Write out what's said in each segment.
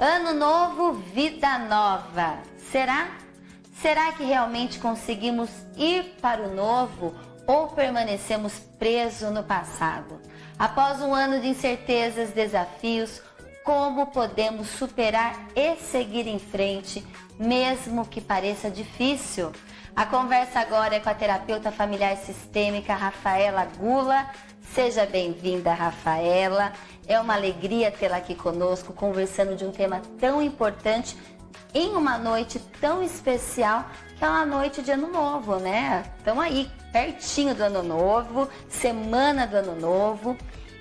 Ano novo, vida nova. Será? Será que realmente conseguimos ir para o novo ou permanecemos presos no passado? Após um ano de incertezas, desafios, como podemos superar e seguir em frente, mesmo que pareça difícil? A conversa agora é com a terapeuta familiar sistêmica Rafaela Gula. Seja bem-vinda, Rafaela. É uma alegria tê-la aqui conosco, conversando de um tema tão importante em uma noite tão especial, que é uma noite de Ano Novo, né? Estamos aí, pertinho do Ano Novo, semana do Ano Novo,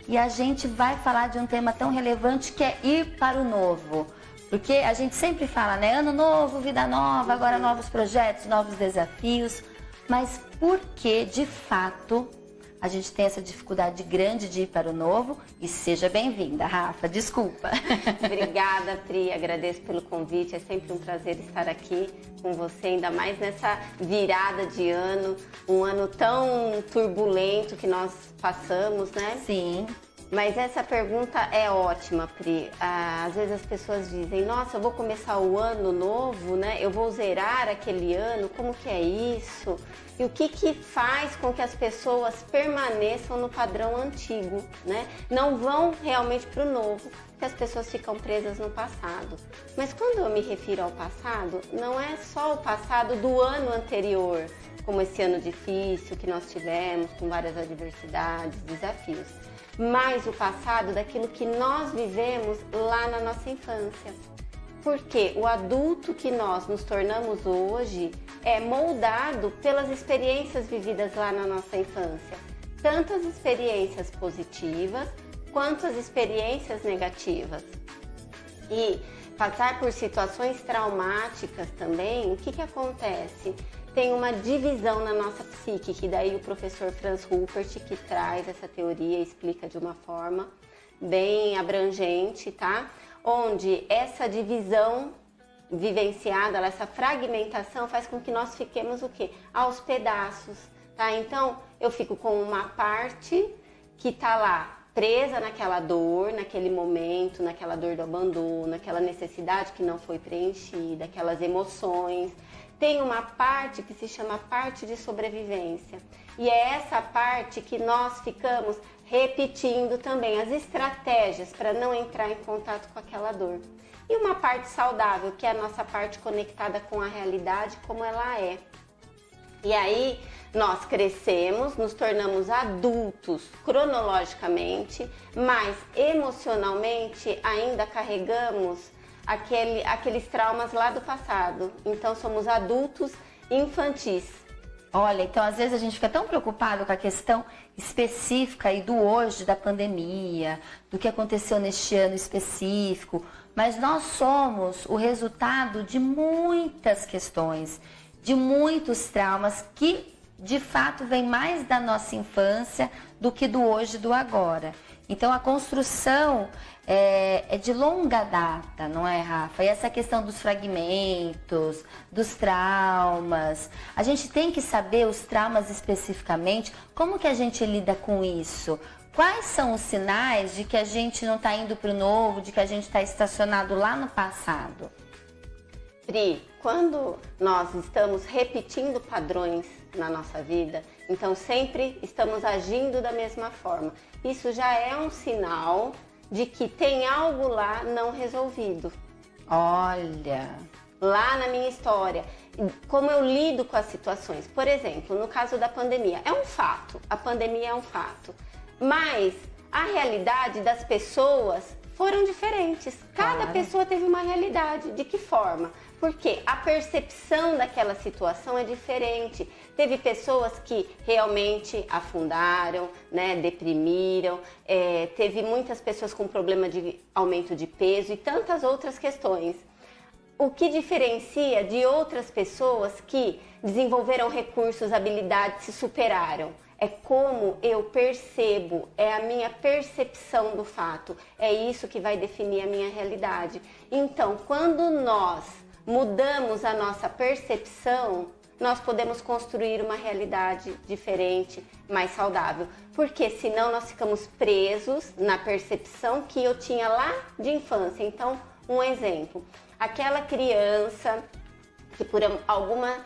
e a gente vai falar de um tema tão relevante que é ir para o novo. Porque a gente sempre fala, né? Ano novo, vida nova, agora novos projetos, novos desafios. Mas por que, de fato, a gente tem essa dificuldade grande de ir para o novo? E seja bem-vinda, Rafa. Desculpa. Obrigada, Pri. Agradeço pelo convite. É sempre um prazer estar aqui com você, ainda mais nessa virada de ano. Um ano tão turbulento que nós passamos, né? Sim. Mas essa pergunta é ótima, Pri. Às vezes as pessoas dizem, nossa, eu vou começar o ano novo, né? Eu vou zerar aquele ano, como que é isso? E o que faz com que as pessoas permaneçam no padrão antigo, né? Não vão realmente para o novo, porque as pessoas ficam presas no passado. Mas quando eu me refiro ao passado, não é só o passado do ano anterior, como esse ano difícil que nós tivemos, com várias adversidades, desafios, mas o passado daquilo que nós vivemos lá na nossa infância. Porque o adulto que nós nos tornamos hoje é moldado pelas experiências vividas lá na nossa infância. Tanto as experiências positivas quanto as experiências negativas. E passar por situações traumáticas também, o que acontece? Tem uma divisão na nossa psique, que daí o professor Franz Ruppert que traz essa teoria e explica de uma forma bem abrangente, tá? Onde essa divisão vivenciada, essa fragmentação faz com que nós fiquemos o quê? Aos pedaços, tá? Então, eu fico com uma parte que tá lá presa naquela dor, naquele momento, naquela dor do abandono, naquela necessidade que não foi preenchida, aquelas emoções. Tem uma parte que se chama parte de sobrevivência. E é essa parte que nós ficamos repetindo também as estratégias para não entrar em contato com aquela dor. E uma parte saudável, que é a nossa parte conectada com a realidade como ela é. E aí nós crescemos, nos tornamos adultos cronologicamente, mas emocionalmente ainda carregamos aqueles traumas lá do passado. Então somos adultos infantis. Olha, então às vezes a gente fica tão preocupado com a questão específica aí do hoje, da pandemia, do que aconteceu neste ano específico, mas nós somos o resultado de muitas questões, de muitos traumas que de fato vem mais da nossa infância do que do hoje e do agora. Então a construção é de longa data, não é, Rafa? E essa questão dos fragmentos, dos traumas, a gente tem que saber os traumas especificamente, como que a gente lida com isso? Quais são os sinais de que a gente não está indo para o novo, de que a gente está estacionado lá no passado? Pri, quando nós estamos repetindo padrões na nossa vida, então sempre estamos agindo da mesma forma. Isso já é um sinal de que tem algo lá não resolvido. Olha, lá na minha história, como eu lido com as situações. Por exemplo, no caso da pandemia, é um fato, a pandemia é um fato, mas a realidade das pessoas foram diferentes. Cada pessoa teve uma realidade. De que forma? Porque a percepção daquela situação é diferente. Teve pessoas que realmente afundaram, né, deprimiram, teve muitas pessoas com problema de aumento de peso e tantas outras questões. O que diferencia de outras pessoas que desenvolveram recursos, habilidades, se superaram? É como eu percebo, é a minha percepção do fato. É isso que vai definir a minha realidade. Então, quando nós mudamos a nossa percepção, nós podemos construir uma realidade diferente, mais saudável. Porque senão nós ficamos presos na percepção que eu tinha lá de infância. Então, Um exemplo, aquela criança que por alguma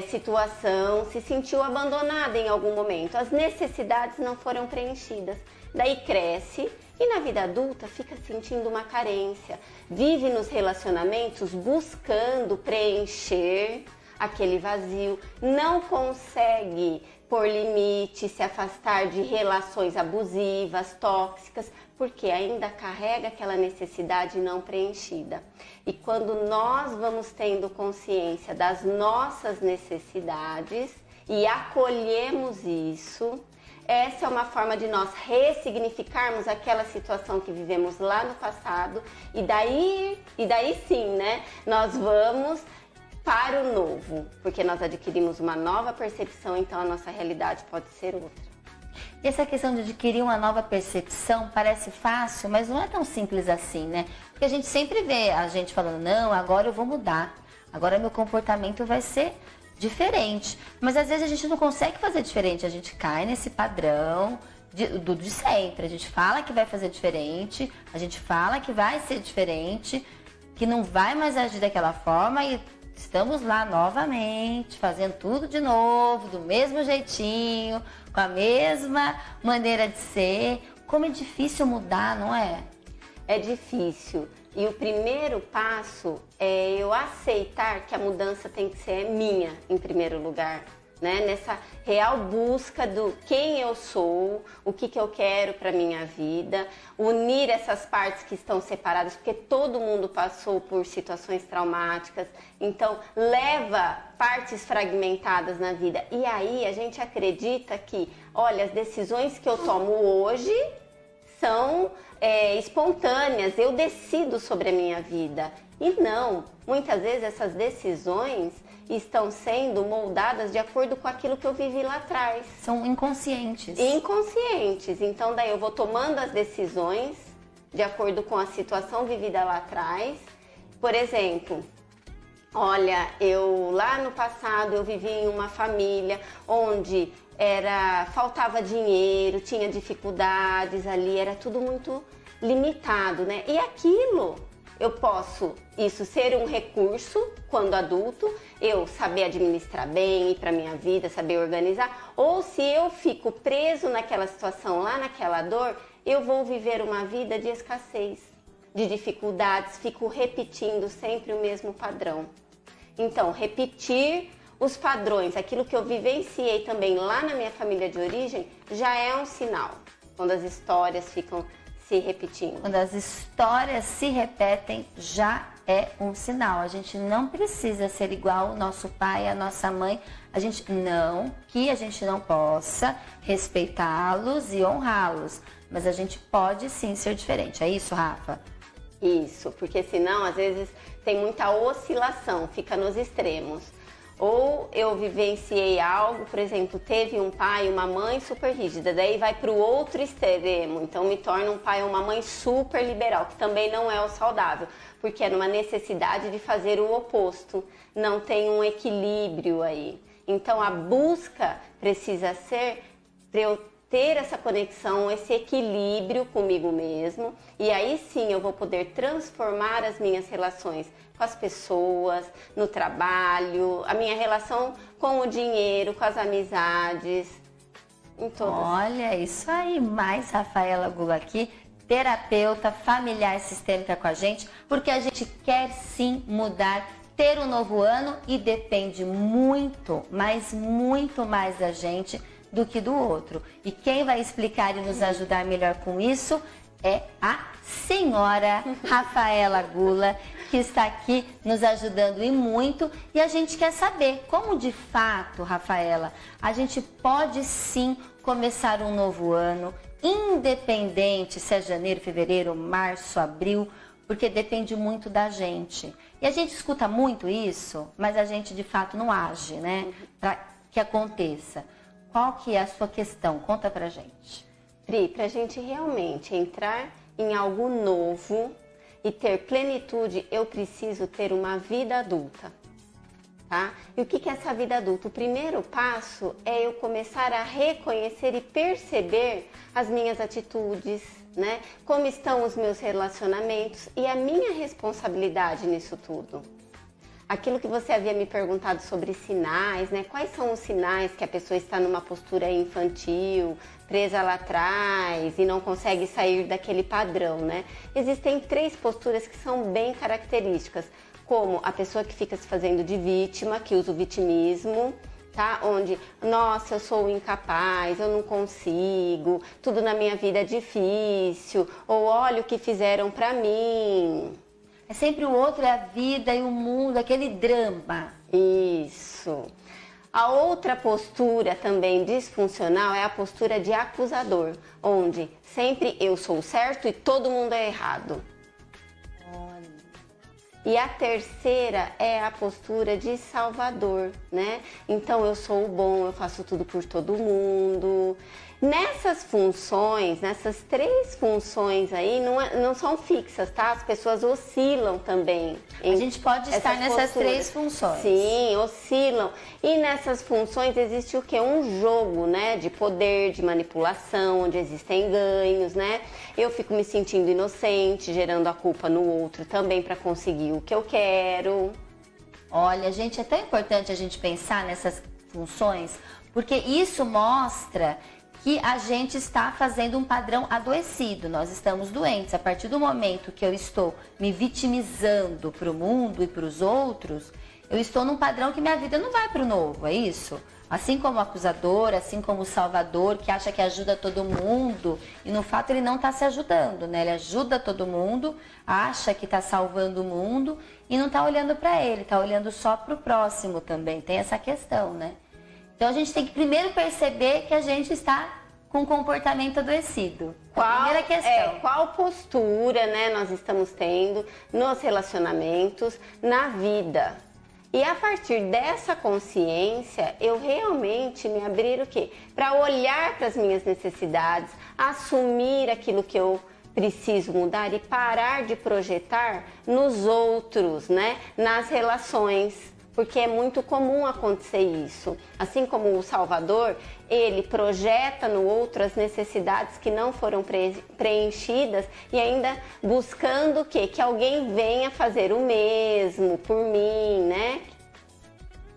situação se sentiu abandonada em algum momento, as necessidades não foram preenchidas, daí cresce e na vida adulta fica sentindo uma carência, vive nos relacionamentos buscando preencher aquele vazio, não consegue pôr limite, se afastar de relações abusivas, tóxicas, porque ainda carrega aquela necessidade não preenchida. E quando nós vamos tendo consciência das nossas necessidades e acolhemos isso, essa é uma forma de nós ressignificarmos aquela situação que vivemos lá no passado e daí sim, né, nós vamos para o novo, porque nós adquirimos uma nova percepção, então a nossa realidade pode ser outra. E essa questão de adquirir uma nova percepção parece fácil, mas não é tão simples assim, né? Porque a gente sempre vê a gente falando, não, agora eu vou mudar, agora meu comportamento vai ser diferente. Mas às vezes a gente não consegue fazer diferente, a gente cai nesse padrão de sempre. A gente fala que vai fazer diferente, a gente fala que vai ser diferente, que não vai mais agir daquela forma e estamos lá novamente, fazendo tudo de novo, do mesmo jeitinho, com a mesma maneira de ser. Como é difícil mudar, não é? É difícil. E o primeiro passo é eu aceitar que a mudança tem que ser minha, em primeiro lugar. Né? Nessa real busca do quem eu sou, o que eu quero para minha vida, unir essas partes que estão separadas, porque todo mundo passou por situações traumáticas, então leva partes fragmentadas na vida. E aí a gente acredita que, olha, as decisões que eu tomo hoje são espontâneas, eu decido sobre a minha vida. E não, muitas vezes essas decisões estão sendo moldadas de acordo com aquilo que eu vivi lá atrás. São inconscientes. Inconscientes. Então daí eu vou tomando as decisões de acordo com a situação vivida lá atrás. Por exemplo, olha, eu lá no passado eu vivi em uma família onde faltava dinheiro, tinha dificuldades ali, era tudo muito limitado, né? E aquilo eu posso isso ser um recurso quando adulto, eu saber administrar bem, ir para minha vida, saber organizar, ou se eu fico preso naquela situação, lá naquela dor, eu vou viver uma vida de escassez, de dificuldades, fico repetindo sempre o mesmo padrão. Então, repetir os padrões, aquilo que eu vivenciei também lá na minha família de origem, já é um sinal, quando as histórias ficam se repetindo. Quando as histórias se repetem, já é um sinal. A gente não precisa ser igual ao nosso pai, a nossa mãe. Que a gente não possa respeitá-los e honrá-los. Mas a gente pode sim ser diferente. É isso, Rafa? Isso, porque senão às vezes tem muita oscilação, fica nos extremos. Ou eu vivenciei algo, por exemplo, teve um pai e uma mãe super rígida, daí vai para o outro extremo, então me torna um pai ou uma mãe super liberal, que também não é o saudável, porque é numa necessidade de fazer o oposto, não tem um equilíbrio aí. Então a busca precisa ser para eu ter essa conexão, esse equilíbrio comigo mesmo, e aí sim eu vou poder transformar as minhas relações com as pessoas, no trabalho, a minha relação com o dinheiro, com as amizades, em todas. Olha, isso aí, mais Rafaela Gula aqui, terapeuta familiar sistêmica com a gente, porque a gente quer sim mudar, ter um novo ano e depende muito, mas muito mais da gente do que do outro. E quem vai explicar e nos ajudar melhor com isso é a senhora Rafaela Gula, que está aqui nos ajudando e muito. E a gente quer saber como de fato, Rafaela, a gente pode sim começar um novo ano, independente se é janeiro, fevereiro, março, abril, porque depende muito da gente. E a gente escuta muito isso, mas a gente de fato não age, né? Para que aconteça. Qual que é a sua questão? Conta pra gente. Pri, pra gente realmente entrar em algo novo e ter plenitude, eu preciso ter uma vida adulta, tá? E o que é essa vida adulta? O primeiro passo é eu começar a reconhecer e perceber as minhas atitudes, né? Como estão os meus relacionamentos e a minha responsabilidade nisso tudo. Aquilo que você havia me perguntado sobre sinais, né? Quais são os sinais que a pessoa está numa postura infantil, presa lá atrás e não consegue sair daquele padrão, né? Existem 3 posturas que são bem características, como a pessoa que fica se fazendo de vítima, que usa o vitimismo, tá? Onde, nossa, eu sou incapaz, eu não consigo, tudo na minha vida é difícil, ou olha o que fizeram pra mim. É sempre o outro, é a vida e o mundo, aquele drama. Isso. A outra postura também disfuncional é a postura de acusador, onde sempre eu sou certo e todo mundo é errado. Olha. E a terceira é a postura de salvador, né? Então eu sou o bom, eu faço tudo por todo mundo. Nessas funções, nessas 3 funções aí, não são fixas, tá? As pessoas oscilam também. A gente pode estar nessas 3 funções. Sim, oscilam. E nessas funções existe o quê? Um jogo, né? De poder, de manipulação, onde existem ganhos, né? Eu fico me sentindo inocente, gerando a culpa no outro também para conseguir o que eu quero. Olha, gente, é tão importante a gente pensar nessas funções, porque isso mostra que a gente está fazendo um padrão adoecido, nós estamos doentes. A partir do momento que eu estou me vitimizando para o mundo e para os outros, eu estou num padrão que minha vida não vai para o novo, é isso? Assim como o acusador, assim como o salvador, que acha que ajuda todo mundo, e no fato ele não está se ajudando, né? Ele ajuda todo mundo, acha que está salvando o mundo e não está olhando para ele, está olhando só para o próximo também, tem essa questão, né? Então a gente tem que primeiro perceber que a gente está com um comportamento adoecido. A primeira questão. Qual postura, né, nós estamos tendo nos relacionamentos, na vida. E a partir dessa consciência, eu realmente me abrir o quê? Para olhar para as minhas necessidades, assumir aquilo que eu preciso mudar e parar de projetar nos outros, né, nas relações. Porque é muito comum acontecer isso. Assim como o Salvador, ele projeta no outro as necessidades que não foram preenchidas e ainda buscando o quê? Que alguém venha fazer o mesmo por mim, né?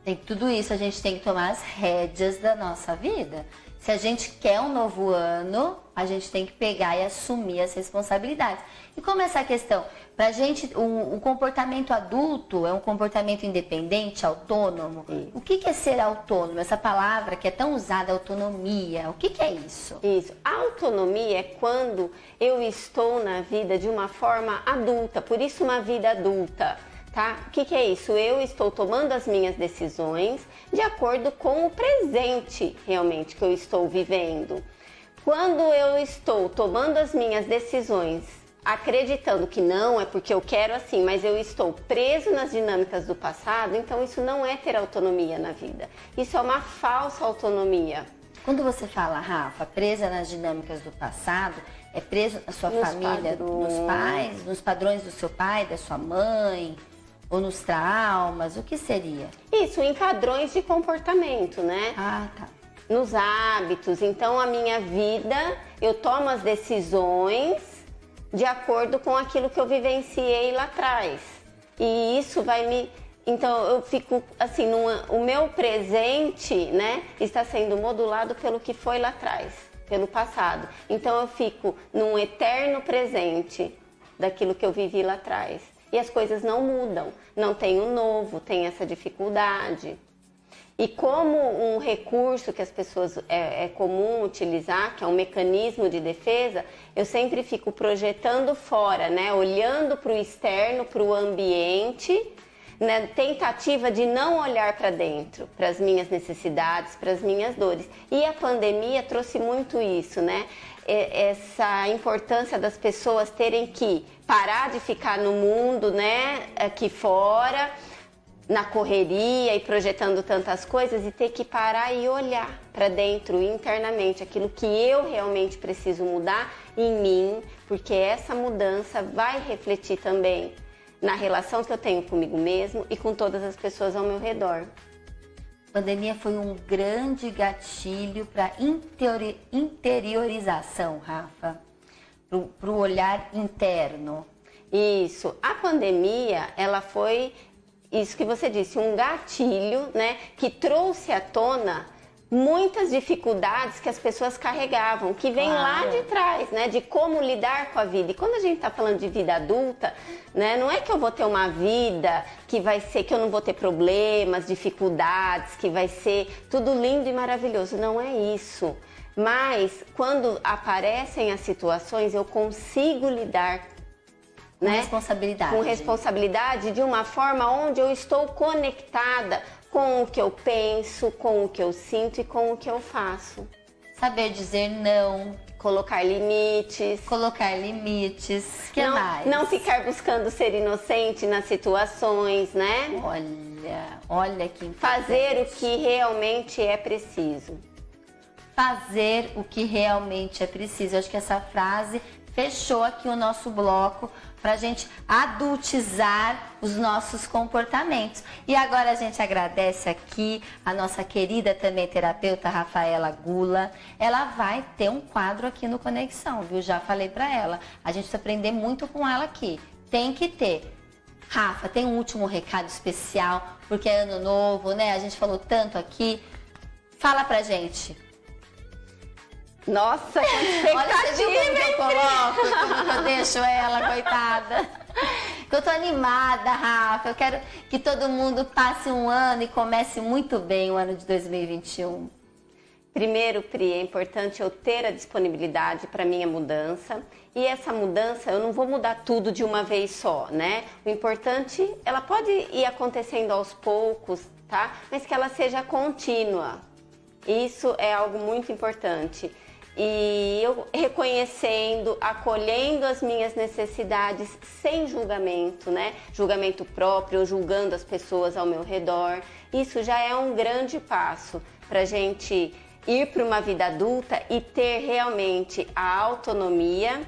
Tem tudo isso, a gente tem que tomar as rédeas da nossa vida. Se a gente quer um novo ano, a gente tem que pegar e assumir as responsabilidades. E como essa questão? Pra gente, o comportamento adulto é um comportamento independente, autônomo. O que é ser autônomo? Essa palavra que é tão usada, autonomia, o que é isso? Isso. A autonomia é quando eu estou na vida de uma forma adulta, por isso uma vida adulta. Tá? O que é isso? Eu estou tomando as minhas decisões de acordo com o presente realmente que eu estou vivendo. Quando eu estou tomando as minhas decisões acreditando que não, é porque eu quero assim, mas eu estou preso nas dinâmicas do passado, então isso não é ter autonomia na vida. Isso é uma falsa autonomia. Quando você fala, Rafa, presa nas dinâmicas do passado, é preso na sua família, nos pais, nos padrões do seu pai, da sua mãe, ou nos traumas, o que seria? Isso, em padrões de comportamento, né? Ah, tá. Nos hábitos. Então, a minha vida, eu tomo as decisões de acordo com aquilo que eu vivenciei lá atrás. E isso vai me... Então, eu fico assim, o meu presente, né, está sendo modulado pelo que foi lá atrás, pelo passado. Então, eu fico num eterno presente daquilo que eu vivi lá atrás. E as coisas não mudam, não tem o novo, tem essa dificuldade. E como um recurso que as pessoas é comum utilizar, que é um mecanismo de defesa, eu sempre fico projetando fora, né? Olhando para o externo, para o ambiente, né? Tentativa de não olhar para dentro, para as minhas necessidades, para as minhas dores. E a pandemia trouxe muito isso, né? Essa importância das pessoas terem que parar de ficar no mundo, né? Aqui fora, na correria e projetando tantas coisas e ter que parar e olhar para dentro internamente aquilo que eu realmente preciso mudar em mim, porque essa mudança vai refletir também na relação que eu tenho comigo mesmo e com todas as pessoas ao meu redor. A pandemia foi um grande gatilho para interiorização, Rafa. para o olhar interno. Isso. A pandemia, ela foi, isso que você disse, um gatilho, né, que trouxe à tona muitas dificuldades que as pessoas carregavam, que vem lá de trás, né, de como lidar com a vida. E quando a gente está falando de vida adulta, né, não é que eu vou ter uma vida que vai ser, que eu não vou ter problemas, dificuldades, que vai ser tudo lindo e maravilhoso. Não é isso. Mas quando aparecem as situações, eu consigo lidar, com responsabilidade. Com responsabilidade, de uma forma onde eu estou conectada com o que eu penso, com o que eu sinto e com o que eu faço. Saber dizer não. Colocar limites. Colocar limites. Que não, mais? Não ficar buscando ser inocente nas situações, né? Olha que importante. Fazer o que realmente é preciso. Fazer o que realmente é preciso. Eu acho que essa frase fechou aqui o nosso bloco para a gente adultizar os nossos comportamentos. E agora a gente agradece aqui a nossa querida também terapeuta Rafaela Gula. Ela vai ter um quadro aqui no Conexão, viu? Já falei para ela. A gente precisa aprender muito com ela aqui. Tem que ter. Rafa, tem um último recado especial, porque é ano novo, né? A gente falou tanto aqui. Fala pra gente. Nossa, que expectativa! Olha, você viu como que eu coloco, como que eu deixo ela, coitada. Eu tô animada, Rafa. Eu quero que todo mundo passe um ano e comece muito bem o ano de 2021. Primeiro, Pri, é importante eu ter a disponibilidade para minha mudança. E essa mudança, eu não vou mudar tudo de uma vez só, né? O importante, ela pode ir acontecendo aos poucos, tá? Mas que ela seja contínua. Isso é algo muito importante. E eu reconhecendo, acolhendo as minhas necessidades sem julgamento, né? Julgamento próprio, julgando as pessoas ao meu redor. Isso já é um grande passo para a gente ir para uma vida adulta e ter realmente a autonomia.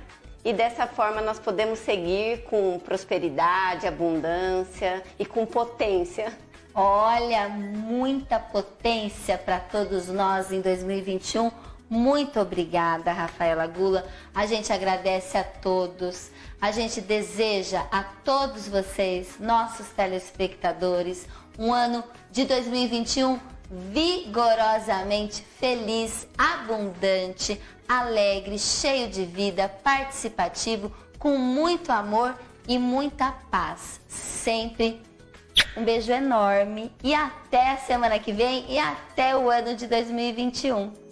E dessa forma nós podemos seguir com prosperidade, abundância e com potência. Olha, muita potência para todos nós em 2021. Muito obrigada, Rafaela Gula. A gente agradece a todos. A gente deseja a todos vocês, nossos telespectadores, um ano de 2021 vigorosamente feliz, abundante, alegre, cheio de vida, participativo, com muito amor e muita paz. Sempre um beijo enorme e até a semana que vem e até o ano de 2021.